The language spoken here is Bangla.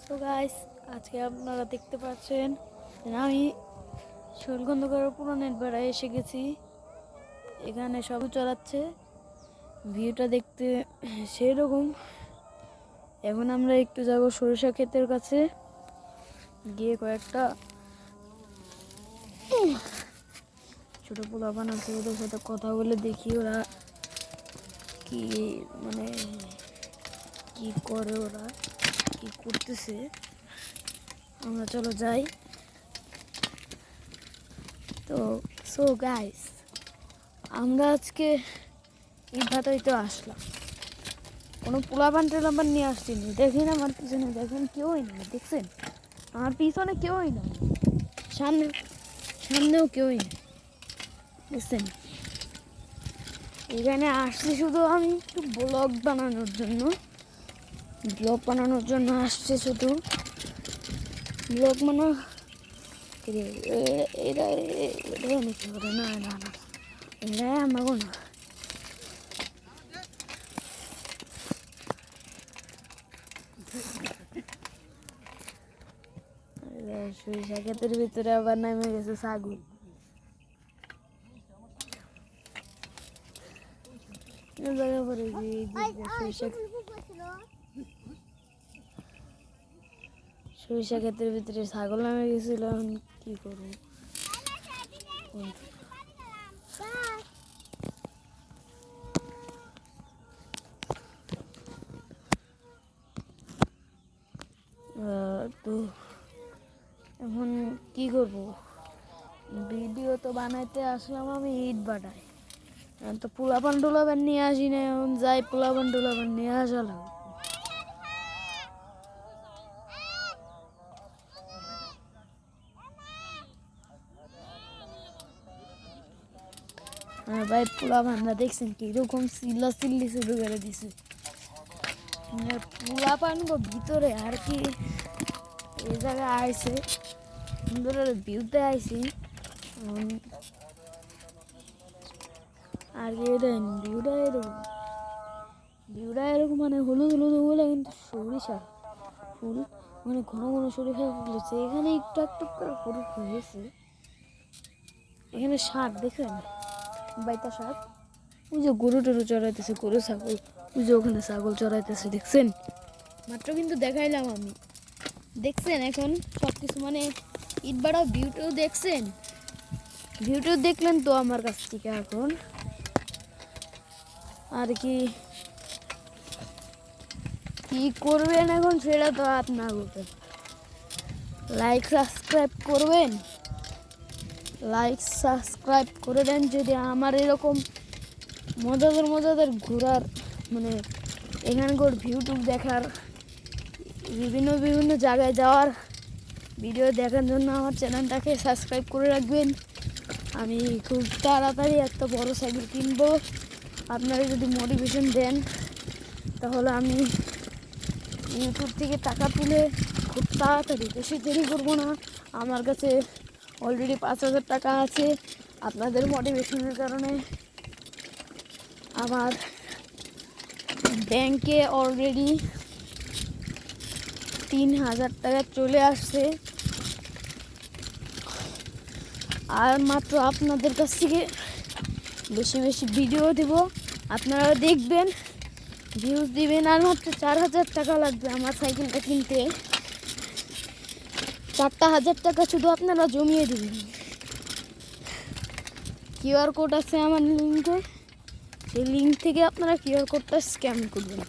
সো গাইস, আজকে আপনারা দেখতে পাচ্ছেন আমি শৈলগন্ধকার পুরানের বেড়ায় এসে গেছি। এখানে সব চড়াচ্ছে, ভিউটা দেখতে সেরকম। এখন আমরা একটু যাব সরিষা ক্ষেতের কাছে, গিয়ে কয়েকটা ছোট পোলাপান আছে ওদের সাথে কথা বলে দেখি ওরা কি মানে কি করে, ওরা কি করতেছে। আমরা চলো যাই। তো সো গাইস, আমরা আজকে ইটভাটাইতে আসলাম, কোনো পোলাপান টোলাপান নিয়ে আসছিনি। দেখেন আমার পিছনে, দেখেন কেউই নেই, দেখছেন আমার পিছনে কেউই নেই, সামনেও কেউই নেই, দেখছেন। এখানে আসছি শুধু আমি একটু ব্লগ বানানোর জন্য আসছে, শুধু ব্লগ বানানো। এটা নিতে হবে না, না না, এটা আমাকে না। সরিষা ক্ষেতের ভিতরে আবার নেমে গেছে ছাগল। জায়গা পরে সরিষা ক্ষেতের ভিতরে ছাগল নামে গেছিল, এখন কি করবো। তো এখন কি করব, ভিডিও তো বানাইতে আসলাম আমি ইট বাটায়, তো পোলাপান টোলাপান নিয়ে আসি না। এখন যাই পোলাপান টোলাপান নিয়ে আসা লাগবে। হ্যাঁ ভাই, পোলাপানরা দেখছেন কিরকম চিল্লি শুরু করে দিছে। পোলাপান ভিতরে আর কি এই জায়গায় আইছে, সুন্দর ভিউতে আইছি। আর কি ভিউটা এরকম মানে হলুদ হলুদ বলে, কিন্তু সরিষা ফুল মানে ঘন ঘন সরিষা ফুল হচ্ছে। এখানে একটু একটু করে ফুল হয়েছে। এখানে শাক দেখেন, বাইতা শাক। ওই যে গরু টরু চড়াইতেছে, গরু ছাগল, ওই যে ওখানে ছাগল চড়াইতেছে, দেখছেন। মাত্র কিন্তু দেখাইলাম আমি, দেখছেন। এখন সব কিছু মানে ইটবাড়া ভিউটাও দেখছেন, ভিউটাও দেখলেন তো আমার কাছ থেকে। এখন আর কি কি করবেন এখন সেটা তো আপনার উপর। লাইক সাবস্ক্রাইব করে দেন যদি আমার এরকম মজাদার ঘোরার মানে এখানকার ভিউটুব দেখার, বিভিন্ন জায়গায় যাওয়ার ভিডিও দেখার জন্য আমার চ্যানেলটাকে সাবস্ক্রাইব করে রাখবেন। আমি খুব তাড়াতাড়ি একটা বড় সাইকেল কিনবো। আপনারা যদি মোটিভেশন দেন তাহলে আমি ইউটিউব থেকে টাকা তুলে খুব তাড়াতাড়ি, বেশি দেরি করবো না। আমার কাছে অলরেডি 5,000 টাকা আছে। আপনাদের মোটিভেশনের কারণে আমার ব্যাংকে অলরেডি 3,000 টাকা চলে আসছে। আর মাত্র আপনাদের কাছ থেকে বেশি ভিডিও দেব, আপনারা দেখবেন, ভিউজ দিবেন। আর মাত্র 4,000 টাকা লাগবে আমার সাইকেলটা কিনতে। 4,000 টাকা শুধু আপনারা জমিয়ে দেবেন। কিউআর কোড আছে আমার লিঙ্কে, সেই লিঙ্ক থেকে আপনারা কিউআর কোডটা স্ক্যান করবেন।